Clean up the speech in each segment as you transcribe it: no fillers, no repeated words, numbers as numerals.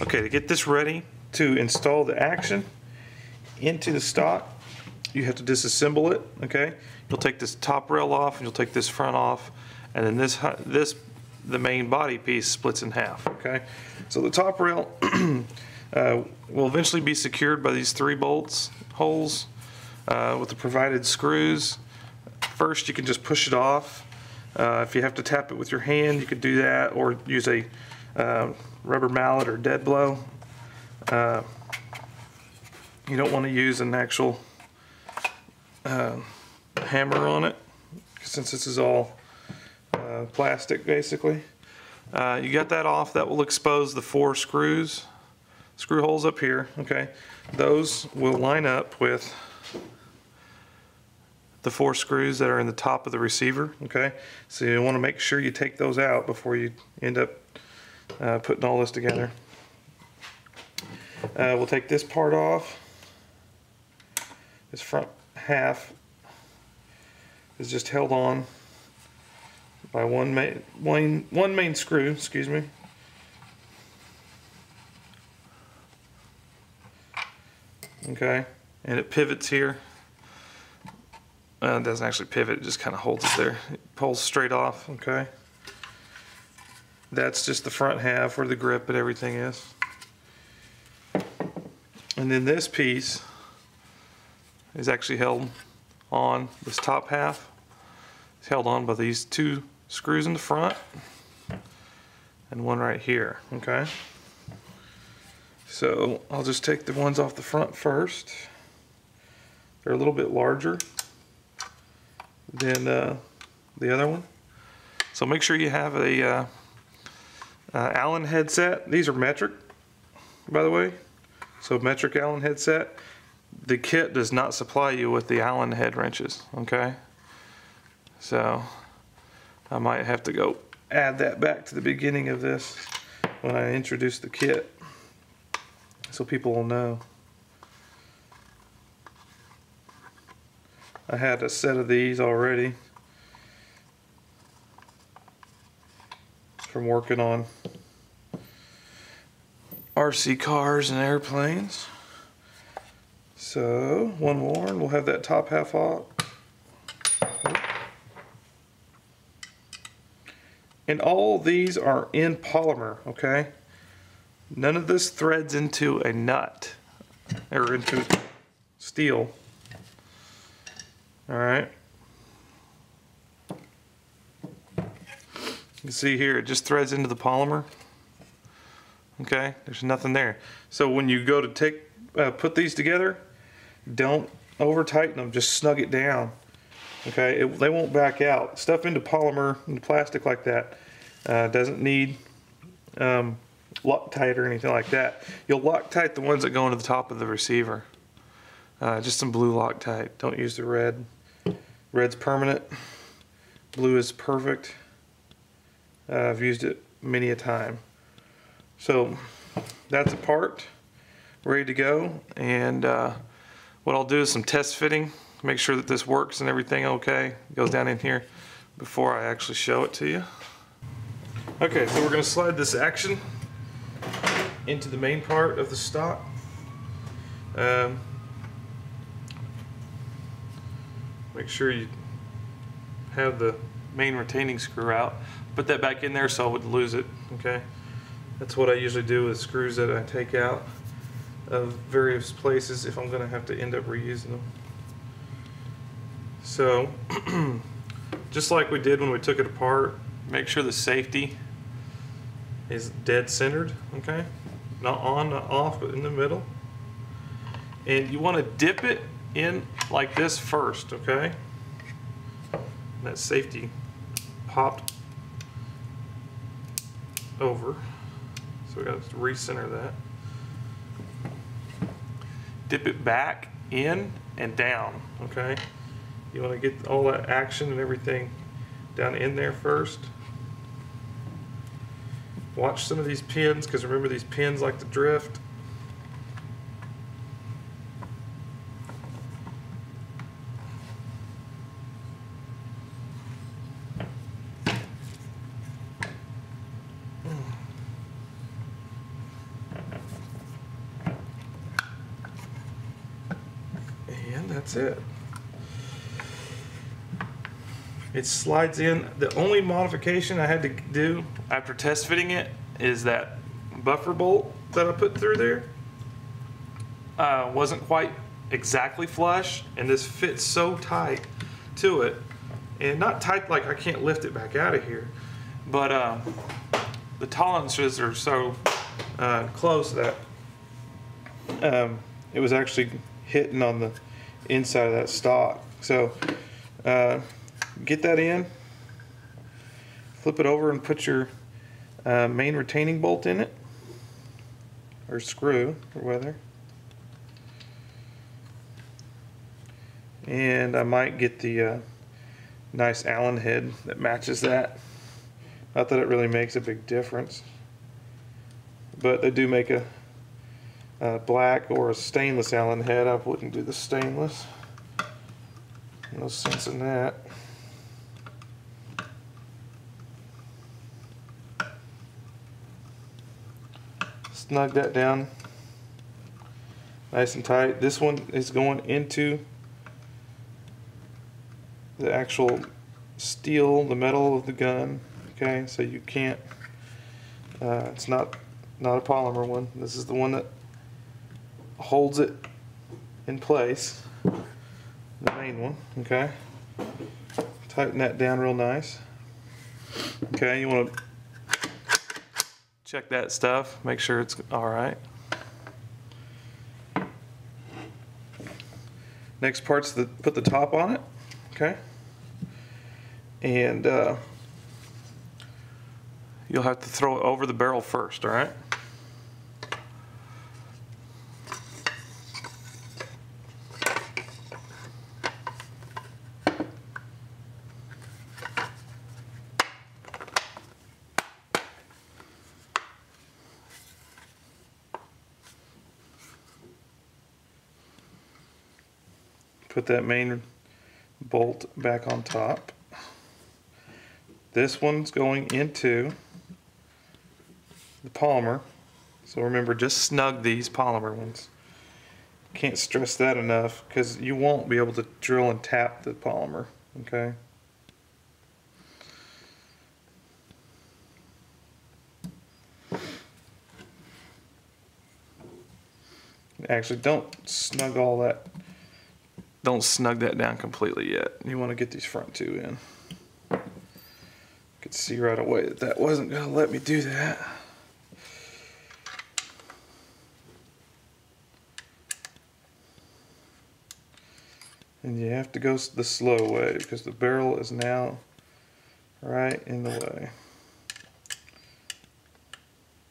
Okay, to get this ready to install the action into the stock, you have to disassemble it, okay? You'll take this top rail off, and you'll take this front off, and then the main body piece splits in half, okay? So the top rail will eventually be secured by these 3 bolts holes with the provided screws. First, you can just push it off. If you have to tap it with your hand, you could do that, or use a rubber mallet or dead blow. You don't want to use an actual hammer on it, since this is all plastic basically. You got that off. That will expose the 4 screw holes up here, okay? Those will line up with the 4 screws that are in the top of the receiver, okay? So you want to make sure you take those out before you end up putting all this together. We'll take this part off. This front half is just held on by one main screw, excuse me. Okay, and it pivots here. It doesn't actually pivot, it just kind of holds it there. It pulls straight off, okay? That's just the front half where the grip and everything is. And then this piece is actually held on, this top half is held on by these 2 screws in the front and one right here, okay? So I'll just take the ones off the front first. They're a little bit larger than the other one. So make sure you have a Allen headset. These are metric, by the way. So metric Allen headset. The kit does not supply you with the Allen head wrenches, okay? So I might have to go add that back to the beginning of this when I introduce the kit, so people will know. I had a set of these already from working on RC cars and airplanes. So one more and we'll have that top half off. And all these are in polymer, okay? None of this threads into a nut or into steel. All right. You can see here, it just threads into the polymer. Okay, there's nothing there. So when you go to put these together, don't over tighten them, just snug it down. Okay, they won't back out. Stuff into polymer and plastic like that doesn't need Loctite or anything like that. You'll Loctite the ones that go into the top of the receiver. Just some blue Loctite. Don't use the red. Red's permanent. Blue is perfect. I've used it many a time. So that's a part ready to go, and what I'll do is some test fitting, make sure that this works and everything okay. It goes down in here before I actually show it to you. Okay, so we're going to slide this action into the main part of the stock. Make sure you have the main retaining screw out. Put that back in there so I wouldn't lose it, okay? That's what I usually do with screws that I take out of various places if I'm going to have to end up reusing them. So, just like we did when we took it apart, make sure the safety is dead centered, okay? Not on, not off, but in the middle. And you want to dip it in like this first, okay? And that safety popped over. So we got to recenter that. Dip it back in and down, okay? You want to get all that action and everything down in there first. Watch some of these pins, because remember, these pins like to drift. that's it. It slides in. The only modification I had to do after test fitting it is that buffer bolt that I put through there wasn't quite exactly flush, and this fits so tight to it, and not tight like I can't lift it back out of here, but the tolerances are so close that it was actually hitting on the inside of that stock. So get that in, flip it over and put your main retaining bolt in it, or screw, or whether. And I might get the nice Allen head that matches that. Not that it really makes a big difference, but they do make a black or a stainless Allen head. I wouldn't do the stainless. No sense in that. Snug that down nice and tight. This one is going into the actual steel, the metal of the gun. Okay, so you can't, it's not a polymer one. This is the one that holds it in place, the main one. Okay, tighten that down real nice. Okay, you want to check that stuff, make sure it's all right. Next part's put the top on it. Okay, and you'll have to throw it over the barrel first, all right? Put that main bolt back on top. This one's going into the polymer, so remember, just snug these polymer ones. Can't stress that enough, because you won't be able to drill and tap the polymer. Okay, actually, don't snug that down completely yet. You want to get these front two in. Could see right away that wasn't going to let me do that. And you have to go the slow way, because the barrel is now right in the way.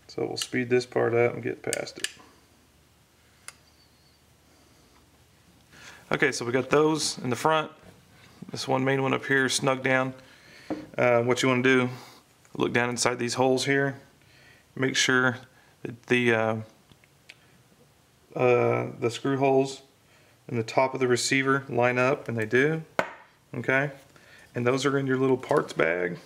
So we'll speed this part up and get past it. Okay, so we got those in the front. This one main one up here snug down. What you want to do, look down inside these holes here. Make sure that the screw holes in the top of the receiver line up, and they do. Okay, and those are in your little parts bag.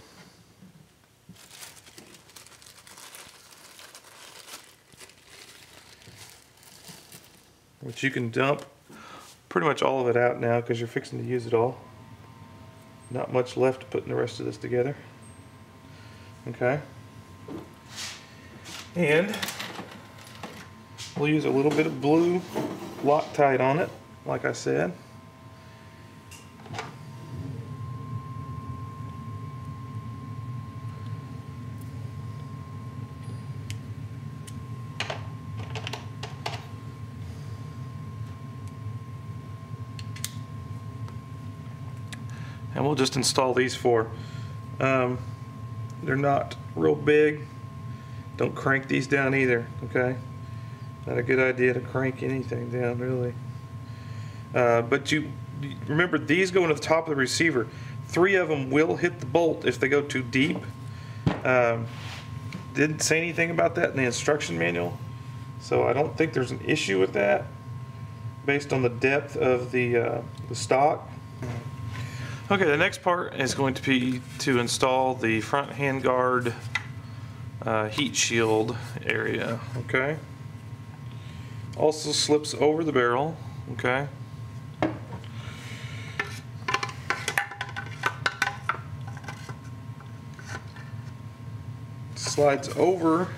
Which you can dump pretty much all of it out now, because you're fixing to use it all. Not much left to put in the rest of this together. Okay. And we'll use a little bit of blue Loctite on it, like I said. And we'll just install these four. They're not real big. Don't crank these down either, okay? Not a good idea to crank anything down, really. But you remember, these go into the top of the receiver. 3 of them will hit the bolt if they go too deep. Didn't say anything about that in the instruction manual, so I don't think there's an issue with that based on the depth of the stock. Okay, the next part is going to be to install the front handguard heat shield area, okay? Also slips over the barrel, okay? slides over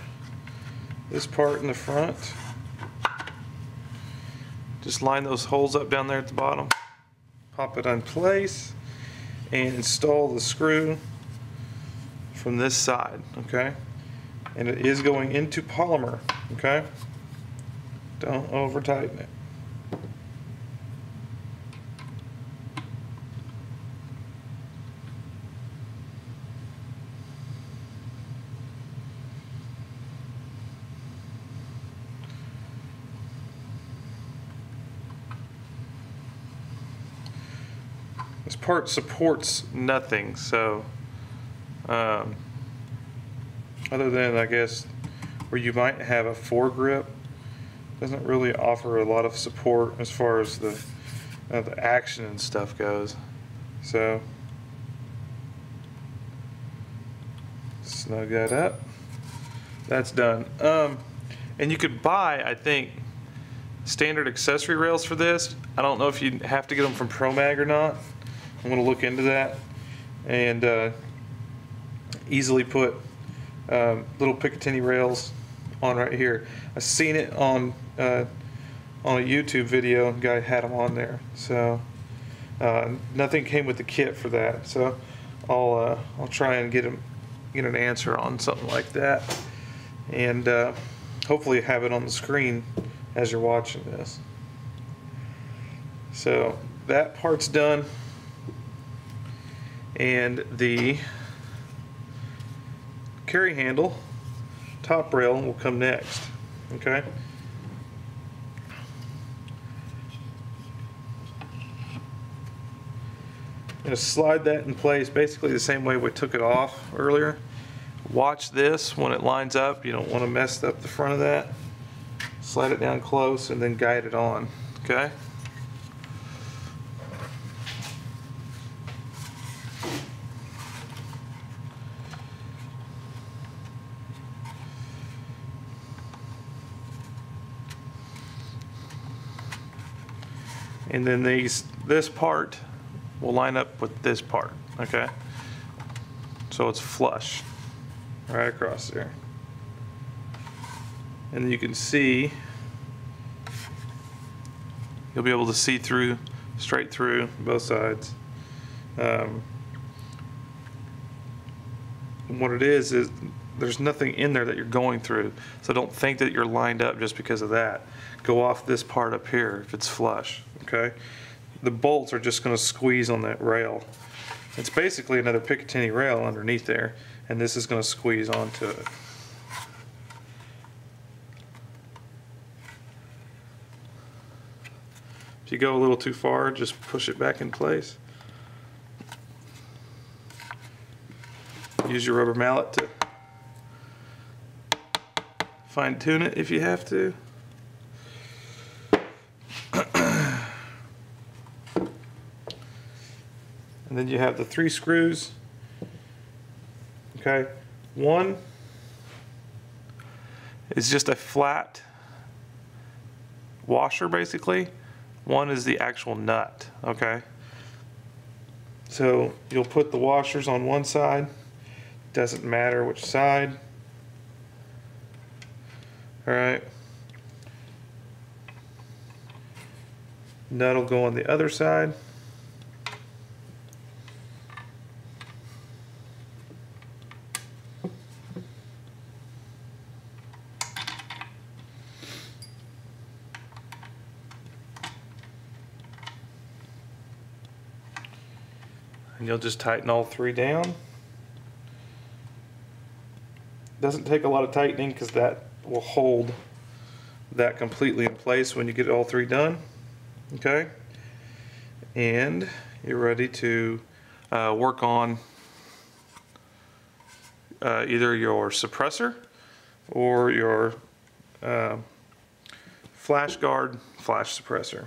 this part in the front. Just line those holes up down there at the bottom. Pop it in place and install the screw from this side, okay? And it is going into polymer, okay? Don't over tighten it. This part supports nothing, so other than, I guess, where you might have a foregrip, doesn't really offer a lot of support as far as the action and stuff goes. So snug that up. That's done. And you could buy, I think, standard accessory rails for this. I don't know if you have to get them from ProMag or not. I'm going to look into that and easily put little Picatinny rails on right here. I've seen it on a YouTube video, and the guy had them on there. So nothing came with the kit for that. So I'll try and get an answer on something like that, and hopefully have it on the screen as you're watching this. So that part's done, and the carry handle top rail will come next. Okay, I'm going to slide that in place basically the same way we took it off earlier. Watch this when it lines up. You don't want to mess up the front of that. Slide it down close and then guide it on. Okay. And then this part will line up with this part, okay? So it's flush right across there. And you can see, you'll be able to see through, straight through both sides. What it is there's nothing in there that you're going through. So don't think that you're lined up just because of that. Go off this part up here if it's flush, okay? The bolts are just going to squeeze on that rail. It's basically another Picatinny rail underneath there, and this is going to squeeze onto it. If you go a little too far, just push it back in place. Use your rubber mallet to fine tune it if you have to. And then you have the 3 screws. Okay, one is just a flat washer basically. One is the actual nut, okay? So you'll put the washers on one side. Doesn't matter which side. All right. Nut will go on the other side. And you'll just tighten all 3 down. Doesn't take a lot of tightening because that will hold that completely in place when you get all 3 done. Okay, and you're ready to work on either your suppressor or your flash guard flash suppressor.